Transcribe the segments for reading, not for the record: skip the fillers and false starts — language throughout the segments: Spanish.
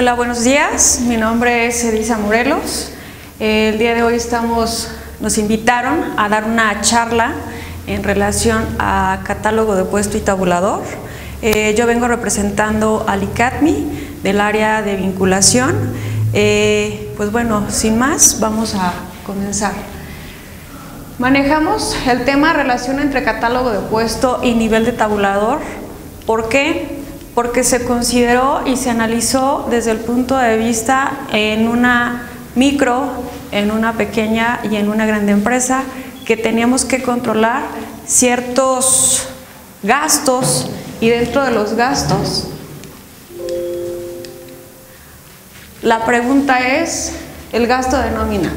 Hola, buenos días. Mi nombre es Edisa Morelos. El día de hoy nos invitaron a dar una charla en relación a catálogo de puesto y tabulador. Yo vengo representando al ICATMI del área de vinculación. Pues bueno, sin más, vamos a comenzar. Manejamos el tema relación entre catálogo de puesto y nivel de tabulador. ¿Por qué? Porque se consideró y se analizó desde el punto de vista en una micro, en una pequeña y en una grande empresa, que teníamos que controlar ciertos gastos, y dentro de los gastos la pregunta es el gasto de nómina.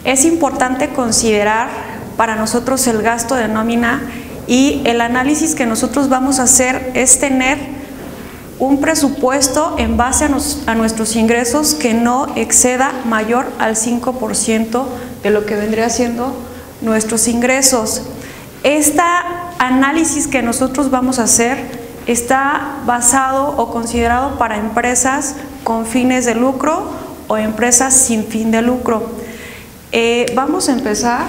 Es importante considerar para nosotros el gasto de nómina, y el análisis que nosotros vamos a hacer es tener un presupuesto en base a nuestros ingresos que no exceda mayor al 5% de lo que vendría siendo nuestros ingresos. Este análisis que nosotros vamos a hacer está basado o considerado para empresas con fines de lucro o empresas sin fin de lucro. Vamos a empezar.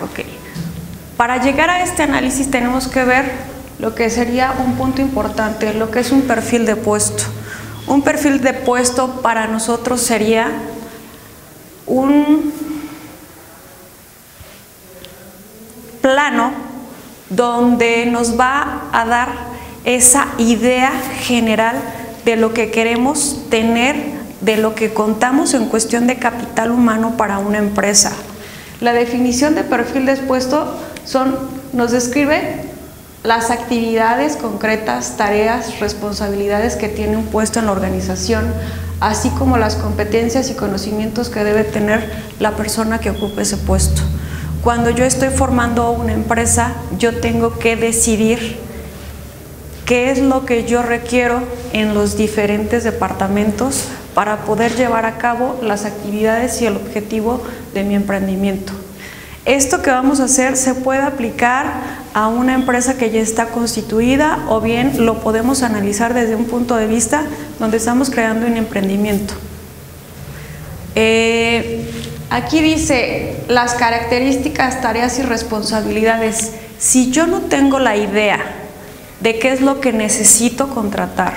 Ok. Para llegar a este análisis tenemos que ver lo que sería un punto importante, lo que es un perfil de puesto. Un perfil de puesto para nosotros sería un plano donde nos va a dar esa idea general de lo que queremos tener, de lo que contamos en cuestión de capital humano para una empresa. La definición de perfil de puesto nos describe las actividades concretas, tareas, responsabilidades que tiene un puesto en la organización, así como las competencias y conocimientos que debe tener la persona que ocupe ese puesto. Cuando yo estoy formando una empresa, yo tengo que decidir qué es lo que yo requiero en los diferentes departamentos para poder llevar a cabo las actividades y el objetivo de mi emprendimiento. Esto que vamos a hacer se puede aplicar a una empresa que ya está constituida, o bien lo podemos analizar desde un punto de vista donde estamos creando un emprendimiento. Aquí dice las características, tareas y responsabilidades. Si yo no tengo la idea de qué es lo que necesito contratar,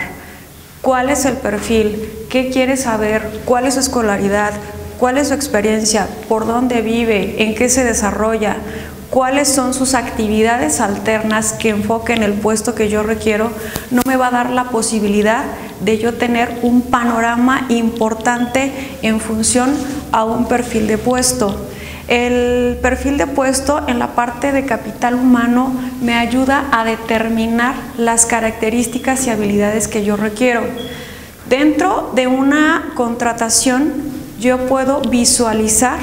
cuál es el perfil, qué quiere saber, cuál es su escolaridad, cuál es su experiencia, por dónde vive, en qué se desarrolla, cuáles son sus actividades alternas que enfoquen el puesto que yo requiero, no me va a dar la posibilidad de yo tener un panorama importante en función a un perfil de puesto. El perfil de puesto en la parte de capital humano me ayuda a determinar las características y habilidades que yo requiero. Dentro de una contratación, yo puedo visualizar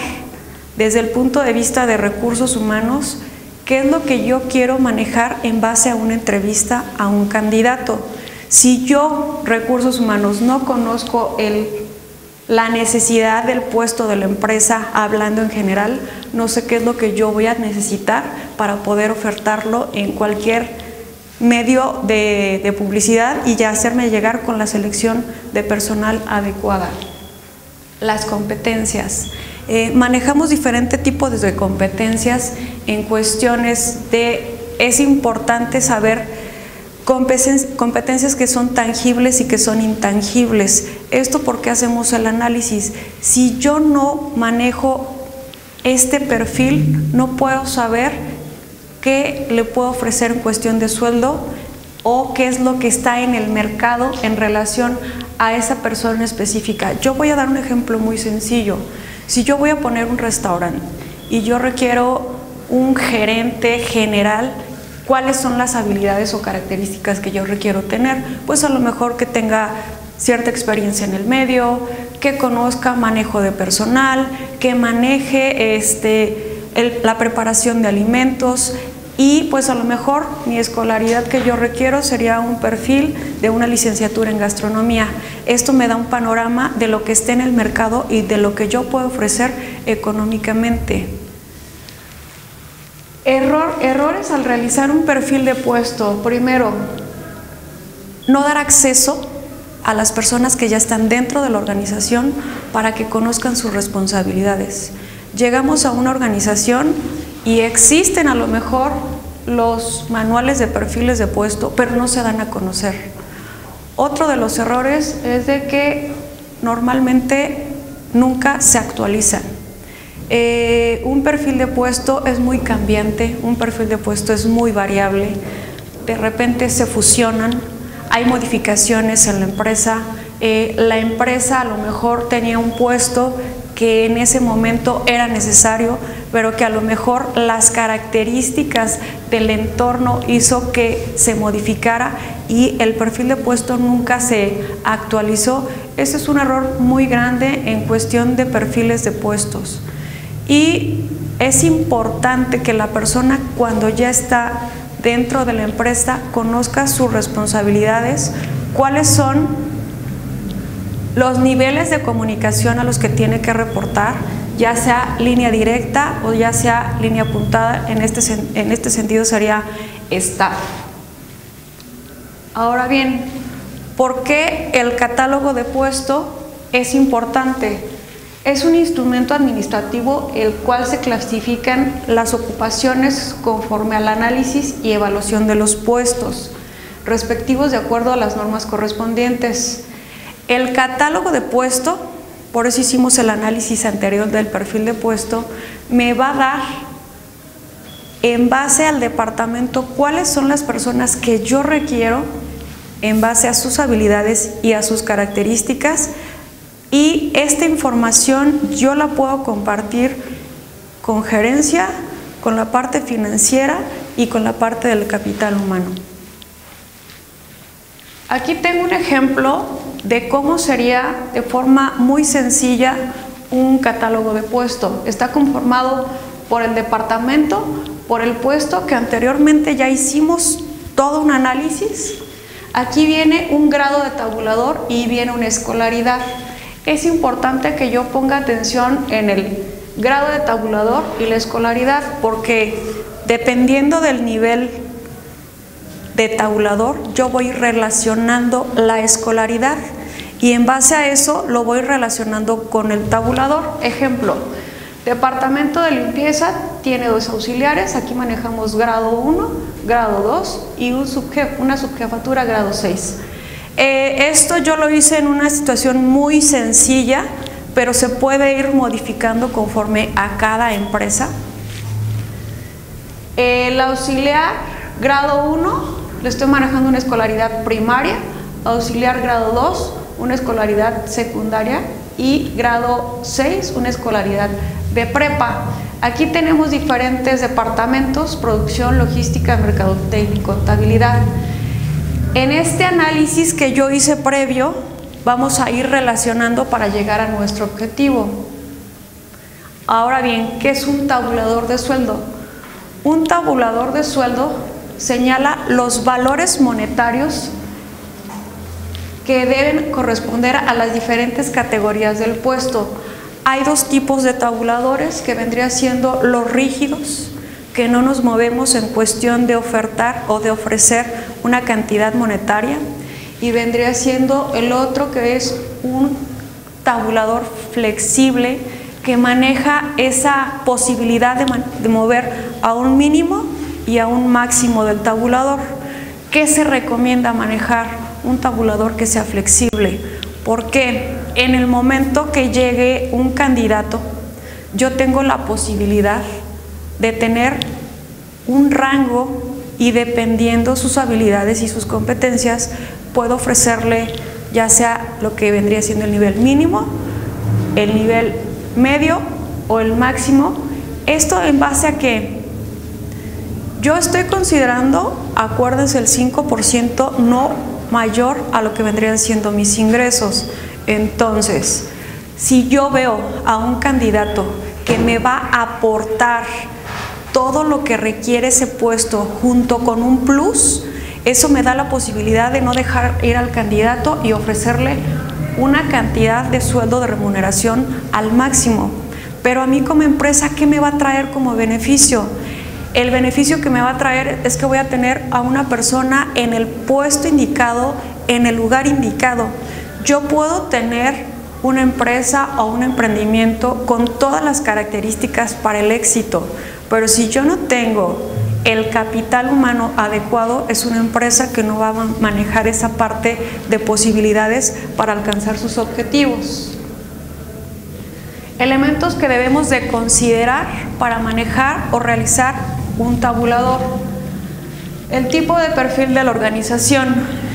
desde el punto de vista de recursos humanos qué es lo que yo quiero manejar en base a una entrevista a un candidato. Si yo, recursos humanos, no conozco la necesidad del puesto de la empresa, hablando en general, no sé qué es lo que yo voy a necesitar para poder ofertarlo en cualquier medio de publicidad y ya hacerme llegar con la selección de personal adecuada. Las competencias. Manejamos diferentes tipos de competencias en cuestiones es importante saber competencias que son tangibles y que son intangibles. Esto porque hacemos el análisis. Si yo no manejo este perfil, no puedo saber qué le puedo ofrecer en cuestión de sueldo o qué es lo que está en el mercado en relación a esa persona específica. Yo voy a dar un ejemplo muy sencillo. Si yo voy a poner un restaurante y yo requiero un gerente general, ¿cuáles son las habilidades o características que yo requiero tener? Pues a lo mejor que tenga cierta experiencia en el medio, que conozca manejo de personal, que maneje la preparación de alimentos, y pues a lo mejor mi escolaridad que yo requiero sería un perfil de una licenciatura en gastronomía. Esto me da un panorama de lo que esté en el mercado y de lo que yo puedo ofrecer económicamente. Errores al realizar un perfil de puesto. Primero, no dar acceso a las personas que ya están dentro de la organización para que conozcan sus responsabilidades. Llegamos a una organización y existen a lo mejor los manuales de perfiles de puesto, pero no se dan a conocer. Otro de los errores es de que normalmente nunca se actualizan. Un perfil de puesto es muy cambiante, un perfil de puesto es muy variable, de repente se fusionan, hay modificaciones en la empresa a lo mejor tenía un puesto que en ese momento era necesario, pero que a lo mejor las características del entorno hizo que se modificara y el perfil de puesto nunca se actualizó. Ese es un error muy grande en cuestión de perfiles de puestos. Y es importante que la persona, cuando ya está dentro de la empresa, conozca sus responsabilidades, cuáles son los niveles de comunicación a los que tiene que reportar, ya sea línea directa o ya sea línea apuntada. En este sentido sería staff. Ahora bien, ¿por qué el catálogo de puesto es importante? Es un instrumento administrativo el cual se clasifican las ocupaciones conforme al análisis y evaluación de los puestos respectivos de acuerdo a las normas correspondientes. El catálogo de puesto, por eso hicimos el análisis anterior del perfil de puesto, me va a dar en base al departamento cuáles son las personas que yo requiero en base a sus habilidades y a sus características. Y esta información yo la puedo compartir con gerencia, con la parte financiera y con la parte del capital humano. Aquí tengo un ejemplo de cómo sería de forma muy sencilla un catálogo de puesto. Está conformado por el departamento, por el puesto que anteriormente ya hicimos todo un análisis. Aquí viene un grado de tabulador y viene una escolaridad. Es importante que yo ponga atención en el grado de tabulador y la escolaridad, porque dependiendo del nivel de tabulador, yo voy relacionando la escolaridad y en base a eso lo voy relacionando con el tabulador. Ejemplo, departamento de limpieza tiene 2 auxiliares, aquí manejamos grado 1, grado 2 y una subjefatura grado 6. Esto yo lo hice en una situación muy sencilla, pero se puede ir modificando conforme a cada empresa. El auxiliar grado 1, le estoy manejando una escolaridad primaria, auxiliar grado 2, una escolaridad secundaria y grado 6, una escolaridad de prepa. Aquí tenemos diferentes departamentos: producción, logística, mercadotecnia y contabilidad. En este análisis que yo hice previo, vamos a ir relacionando para llegar a nuestro objetivo. Ahora bien, ¿qué es un tabulador de sueldo? Un tabulador de sueldo señala los valores monetarios que deben corresponder a las diferentes categorías del puesto. Hay 2 tipos de tabuladores, que vendrían siendo los rígidos, que no nos movemos en cuestión de ofertar o de ofrecer una cantidad monetaria, y vendría siendo el otro, que es un tabulador flexible, que maneja esa posibilidad de mover a un mínimo y a un máximo del tabulador. ¿Qué se recomienda manejar? Un tabulador que sea flexible, porque en el momento que llegue un candidato, yo tengo la posibilidad de tener un rango y, dependiendo sus habilidades y sus competencias, puedo ofrecerle ya sea lo que vendría siendo el nivel mínimo, el nivel medio o el máximo. Esto en base a que yo estoy considerando, acuérdense, el 5% no mayor a lo que vendrían siendo mis ingresos. Entonces, si yo veo a un candidato que me va a aportar todo lo que requiere ese puesto junto con un plus, eso me da la posibilidad de no dejar ir al candidato y ofrecerle una cantidad de sueldo de remuneración al máximo. Pero a mí como empresa, ¿qué me va a traer como beneficio? El beneficio que me va a traer es que voy a tener a una persona en el puesto indicado, en el lugar indicado. Yo puedo tener una empresa o un emprendimiento con todas las características para el éxito, pero si yo no tengo el capital humano adecuado, es una empresa que no va a manejar esa parte de posibilidades para alcanzar sus objetivos. Elementos que debemos de considerar para manejar o realizar un tabulador. El tipo de perfil de la organización.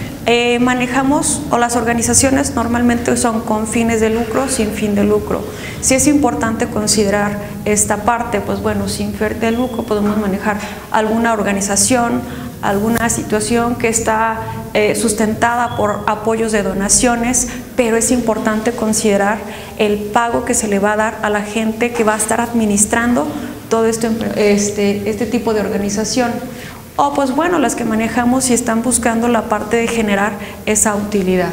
Manejamos, o las organizaciones normalmente son con fines de lucro, sin fin de lucro. Si es importante considerar esta parte, pues bueno, sin fin de lucro podemos manejar alguna organización, alguna situación que está sustentada por apoyos de donaciones, pero es importante considerar el pago que se le va a dar a la gente que va a estar administrando todo este tipo de organización. O pues bueno, las que manejamos y están buscando la parte de generar esa utilidad.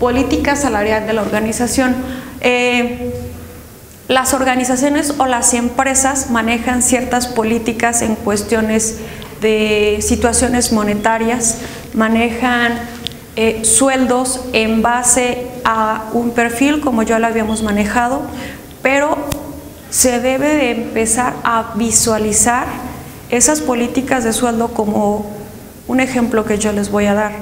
Política salarial de la organización. Las organizaciones o las empresas manejan ciertas políticas en cuestiones de situaciones monetarias, manejan sueldos en base a un perfil como ya lo habíamos manejado, pero se debe de empezar a visualizar esas políticas de sueldo como un ejemplo que yo les voy a dar.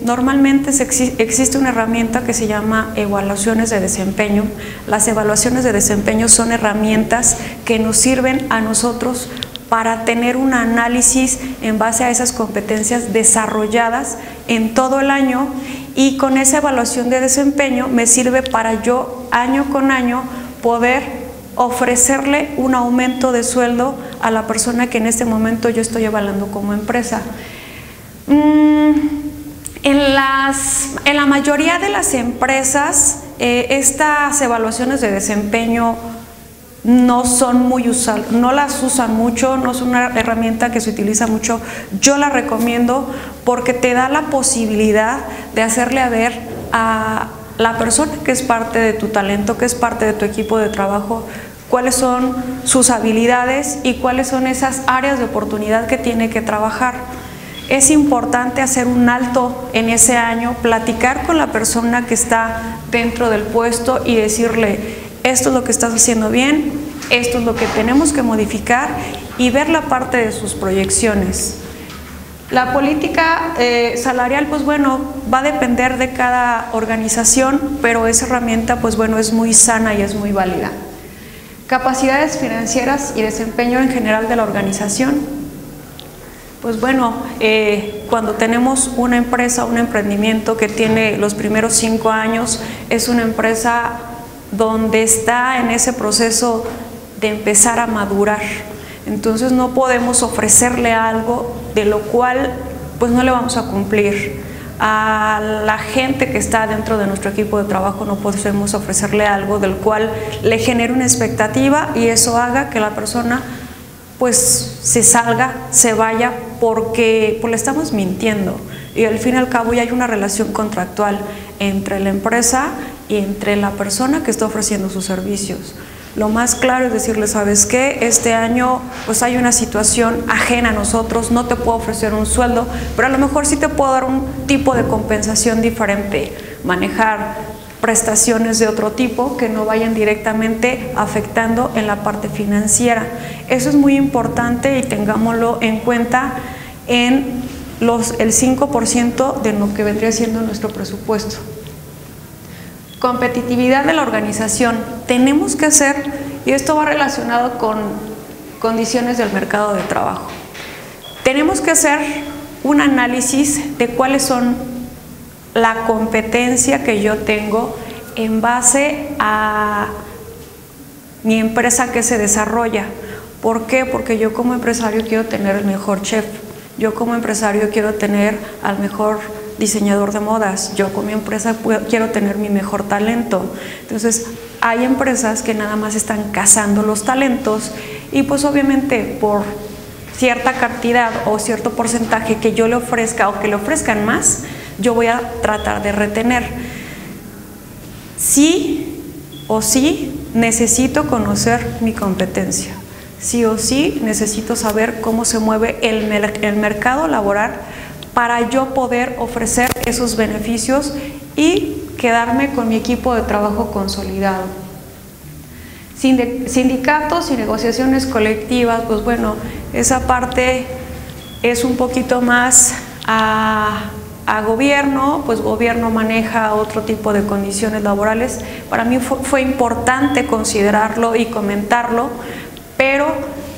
Normalmente existe una herramienta que se llama evaluaciones de desempeño. Las evaluaciones de desempeño son herramientas que nos sirven a nosotros para tener un análisis en base a esas competencias desarrolladas en todo el año, y con esa evaluación de desempeño me sirve para yo año con año poder ofrecerle un aumento de sueldo a la persona que en este momento yo estoy evaluando como empresa. En la mayoría de las empresas estas evaluaciones de desempeño no son muy usadas, no las usan mucho, no es una herramienta que se utiliza mucho. Yo la recomiendo porque te da la posibilidad de hacerle a ver a la persona que es parte de tu talento, que es parte de tu equipo de trabajo, cuáles son sus habilidades y cuáles son esas áreas de oportunidad que tiene que trabajar. Es importante hacer un alto en ese año, platicar con la persona que está dentro del puesto y decirle: esto es lo que estás haciendo bien, esto es lo que tenemos que modificar, y ver la parte de sus proyecciones. La política salarial, pues bueno, va a depender de cada organización, pero esa herramienta, pues bueno, es muy sana y es muy válida. Capacidades financieras y desempeño en general de la organización. Pues bueno, cuando tenemos una empresa, un emprendimiento que tiene los primeros 5 años, es una empresa donde está en ese proceso de empezar a madurar. Entonces no podemos ofrecerle algo de lo cual pues no le vamos a cumplir. A la gente que está dentro de nuestro equipo de trabajo no podemos ofrecerle algo del cual le genere una expectativa y eso haga que la persona pues se salga, se vaya, porque le estamos mintiendo, y al fin y al cabo ya hay una relación contractual entre la empresa y entre la persona que está ofreciendo sus servicios. Lo más claro es decirle: ¿sabes qué? Este año pues hay una situación ajena a nosotros, no te puedo ofrecer un sueldo, pero a lo mejor sí te puedo dar un tipo de compensación diferente, manejar prestaciones de otro tipo que no vayan directamente afectando en la parte financiera. Eso es muy importante y tengámoslo en cuenta en el 5% de lo que vendría siendo nuestro presupuesto. Competitividad de la organización. Tenemos que hacer, y esto va relacionado con condiciones del mercado de trabajo, tenemos que hacer un análisis de cuáles son la competencia que yo tengo en base a mi empresa que se desarrolla. ¿Por qué? Porque yo como empresario quiero tener el mejor chef, yo como empresario quiero tener al mejor diseñador de modas, yo como empresa quiero tener mi mejor talento. Entonces hay empresas que nada más están cazando los talentos y pues obviamente por cierta cantidad o cierto porcentaje que yo le ofrezca o que le ofrezcan más, yo voy a tratar de retener. Sí o sí necesito conocer mi competencia, sí o sí necesito saber cómo se mueve el mercado laboral para yo poder ofrecer esos beneficios y quedarme con mi equipo de trabajo consolidado. Sindicatos y negociaciones colectivas, pues bueno, esa parte es un poquito más a gobierno, pues gobierno maneja otro tipo de condiciones laborales. Para mí fue importante considerarlo y comentarlo, pero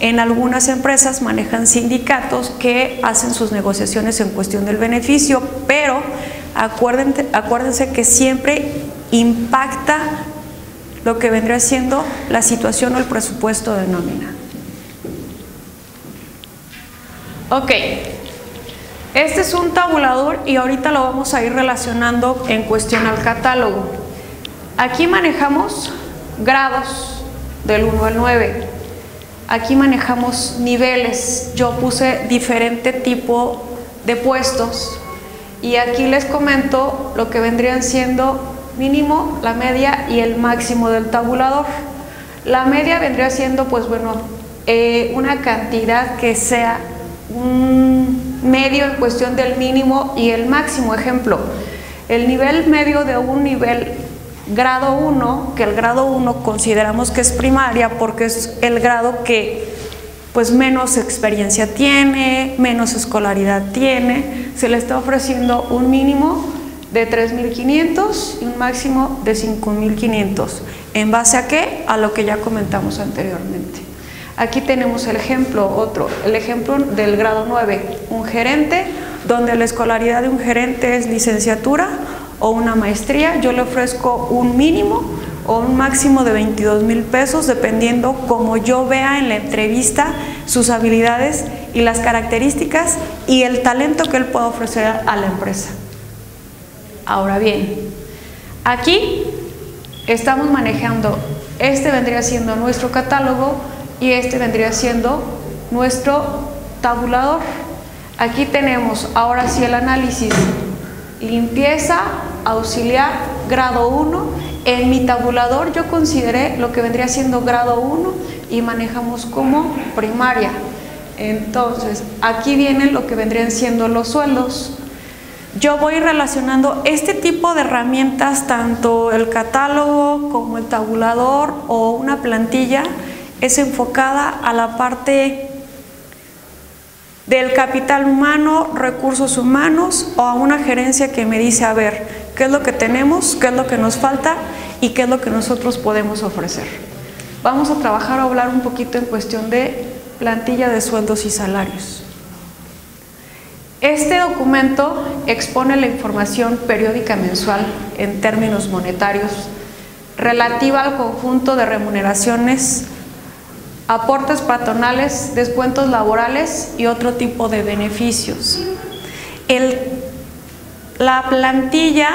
en algunas empresas manejan sindicatos que hacen sus negociaciones en cuestión del beneficio, pero acuérdense que siempre impacta lo que vendría siendo la situación o el presupuesto de nómina. Ok, este es un tabulador y ahorita lo vamos a ir relacionando en cuestión al catálogo. Aquí manejamos grados del 1 al 9. Aquí manejamos niveles. Yo puse diferente tipo de puestos y aquí les comento lo que vendrían siendo mínimo, la media y el máximo del tabulador. La media vendría siendo, pues bueno, una cantidad que sea un medio en cuestión del mínimo y el máximo. Ejemplo, el nivel medio de un nivel grado 1, que el grado 1 consideramos que es primaria porque es el grado que pues menos experiencia tiene, menos escolaridad tiene, se le está ofreciendo un mínimo de 3.500 y un máximo de 5.500. ¿En base a qué? A lo que ya comentamos anteriormente. Aquí tenemos el ejemplo, el ejemplo del grado 9, un gerente, donde la escolaridad de un gerente es licenciatura o una maestría. Yo le ofrezco un mínimo o un máximo de 22,000 pesos, dependiendo como yo vea en la entrevista sus habilidades y las características y el talento que él pueda ofrecer a la empresa. Ahora bien, aquí estamos manejando, este vendría siendo nuestro catálogo y este vendría siendo nuestro tabulador. Aquí tenemos ahora sí el análisis, limpieza, auxiliar, grado 1. En mi tabulador yo consideré lo que vendría siendo grado 1 y manejamos como primaria. Entonces, aquí vienen lo que vendrían siendo los sueldos. Yo voy relacionando este tipo de herramientas, tanto el catálogo como el tabulador o una plantilla, es enfocada a la parte del capital humano, recursos humanos, o a una gerencia que me dice, a ver, ¿qué es lo que tenemos? ¿Qué es lo que nos falta? ¿Y qué es lo que nosotros podemos ofrecer? Vamos a trabajar o hablar un poquito en cuestión de plantilla de sueldos y salarios. Este documento expone la información periódica mensual en términos monetarios relativa al conjunto de remuneraciones, aportes patronales, descuentos laborales y otro tipo de beneficios. La plantilla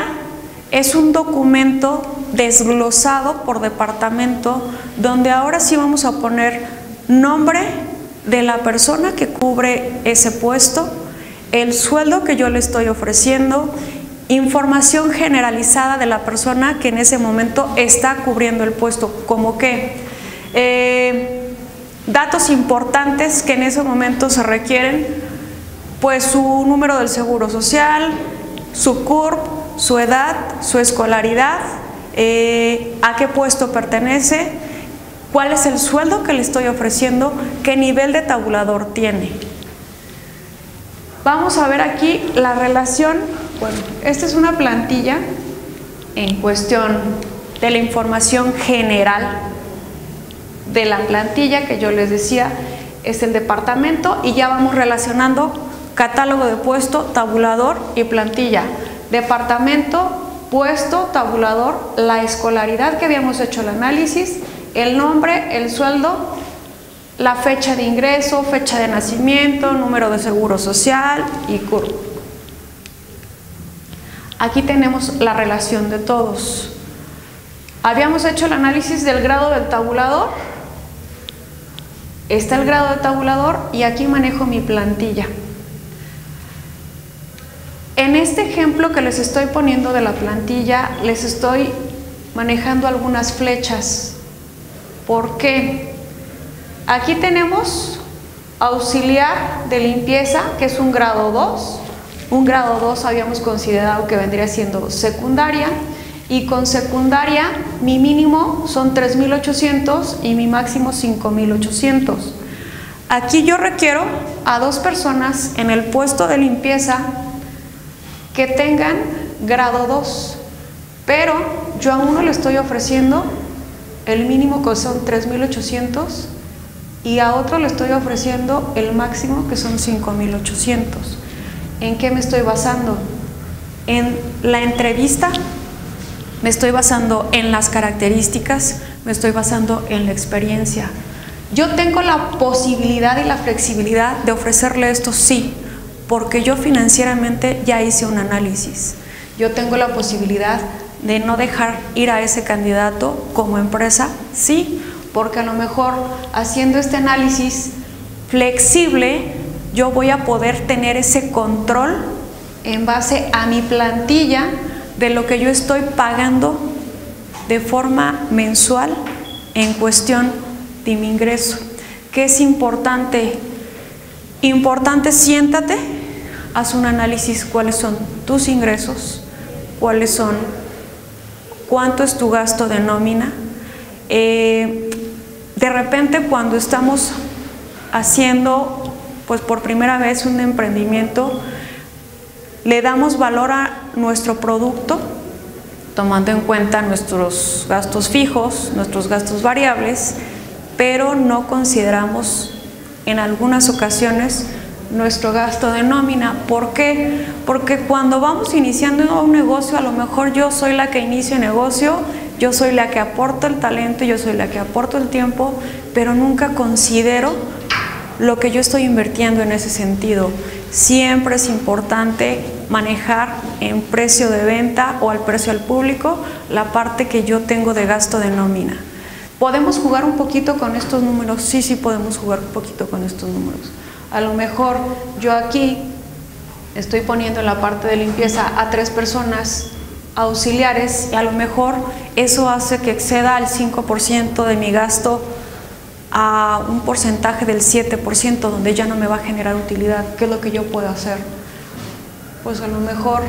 es un documento desglosado por departamento, donde ahora sí vamos a poner nombre de la persona que cubre ese puesto, el sueldo que yo le estoy ofreciendo, información generalizada de la persona que en ese momento está cubriendo el puesto, como que datos importantes que en ese momento se requieren, pues su número del seguro social, su CURP, su edad, su escolaridad, a qué puesto pertenece, cuál es el sueldo que le estoy ofreciendo, qué nivel de tabulador tiene. Vamos a ver aquí la relación. Bueno, esta es una plantilla en cuestión de la información general de la plantilla que yo les decía, es el departamento, y ya vamos relacionando catálogo de puesto, tabulador y plantilla. Departamento, puesto, tabulador, la escolaridad que habíamos hecho el análisis, el nombre, el sueldo, la fecha de ingreso, fecha de nacimiento, número de seguro social y CURP. Aquí tenemos la relación de todos. Habíamos hecho el análisis del grado del tabulador. Está el grado de tabulador y aquí manejo mi plantilla. En este ejemplo que les estoy poniendo de la plantilla, les estoy manejando algunas flechas. ¿Por qué? Aquí tenemos auxiliar de limpieza, que es un grado 2, Un grado 2 habíamos considerado que vendría siendo secundaria, y con secundaria mi mínimo son 3,800 y mi máximo 5,800. Aquí yo requiero a 2 personas en el puesto de limpieza que tengan grado 2, pero yo a uno le estoy ofreciendo el mínimo, que son 3,800, y a otro le estoy ofreciendo el máximo, que son 5,800. ¿En qué me estoy basando? En la entrevista, me estoy basando en las características, me estoy basando en la experiencia. Yo tengo la posibilidad y la flexibilidad de ofrecerle esto, sí, porque yo financieramente ya hice un análisis. Yo tengo la posibilidad de no dejar ir a ese candidato como empresa, sí, porque a lo mejor haciendo este análisis flexible, yo voy a poder tener ese control en base a mi plantilla de lo que yo estoy pagando de forma mensual en cuestión de mi ingreso. ¿Qué es importante? Importante, siéntate, haz un análisis, cuáles son tus ingresos, cuánto es tu gasto de nómina. De repente, cuando estamos haciendo pues por primera vez un emprendimiento, le damos valor a nuestro producto, tomando en cuenta nuestros gastos fijos, nuestros gastos variables, pero no consideramos en algunas ocasiones nuestro gasto de nómina. ¿Por qué? Porque cuando vamos iniciando un negocio, a lo mejor yo soy la que inicio el negocio, yo soy la que aporto el talento, yo soy la que aporto el tiempo, pero nunca considero lo que yo estoy invirtiendo en ese sentido. Siempre es importante manejar en precio de venta o al precio al público la parte que yo tengo de gasto de nómina. ¿Podemos jugar un poquito con estos números? Sí, sí podemos jugar un poquito con estos números. A lo mejor yo aquí estoy poniendo en la parte de limpieza a 3 personas auxiliares y a lo mejor eso hace que exceda al 5% de mi gasto a un porcentaje del 7%, donde ya no me va a generar utilidad. ¿Qué es lo que yo puedo hacer? Pues a lo mejor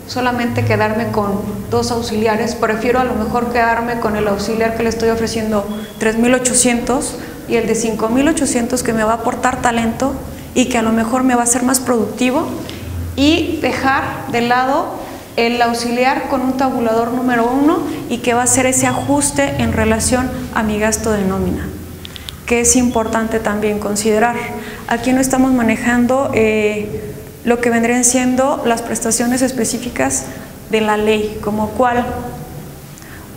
solamente quedarme con 2 auxiliares. Prefiero a lo mejor quedarme con el auxiliar que le estoy ofreciendo 3,800 y el de 5,800 que me va a aportar talento y que a lo mejor me va a hacer más productivo, y dejar de lado el auxiliar con un tabulador número 1 y que va a hacer ese ajuste en relación a mi gasto de nómina, que es importante también considerar. Aquí no estamos manejando lo que vendrían siendo las prestaciones específicas de la ley, como cuál,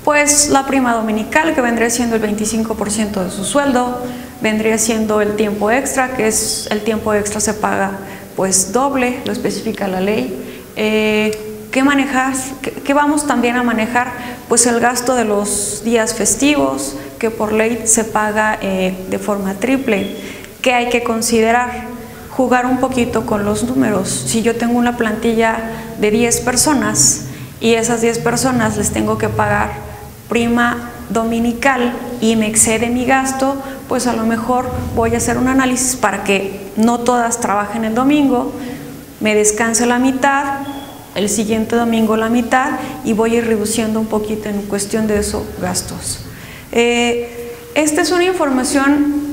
pues la prima dominical, que vendría siendo el 25% de su sueldo, vendría siendo el tiempo extra, que es el tiempo extra se paga pues doble, lo especifica la ley. ¿Qué manejas? ¿Qué vamos también a manejar? Pues el gasto de los días festivos, que por ley se paga de forma triple. ¿Qué hay que considerar? Jugar un poquito con los números. Si yo tengo una plantilla de 10 personas y esas 10 personas les tengo que pagar prima dominical y me excede mi gasto, pues a lo mejor voy a hacer un análisis para que no todas trabajen el domingo, me descanse la mitad, el siguiente domingo la mitad, y voy a ir reduciendo un poquito en cuestión de esos gastos. Esta es una información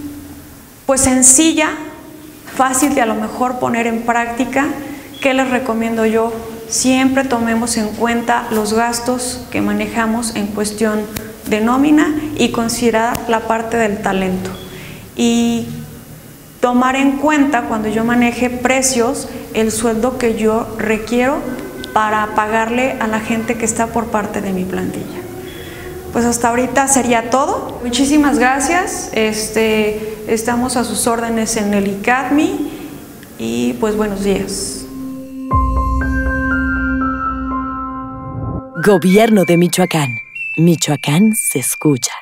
pues sencilla, fácil de a lo mejor poner en práctica. ¿Qué les recomiendo yo? Siempre tomemos en cuenta los gastos que manejamos en cuestión de nómina y considerar la parte del talento. Y tomar en cuenta cuando yo maneje precios, el sueldo que yo requiero para pagarle a la gente que está por parte de mi plantilla. Pues hasta ahorita sería todo. Muchísimas gracias. Estamos a sus órdenes en el ICADMI y pues buenos días. Gobierno de Michoacán. Michoacán se escucha.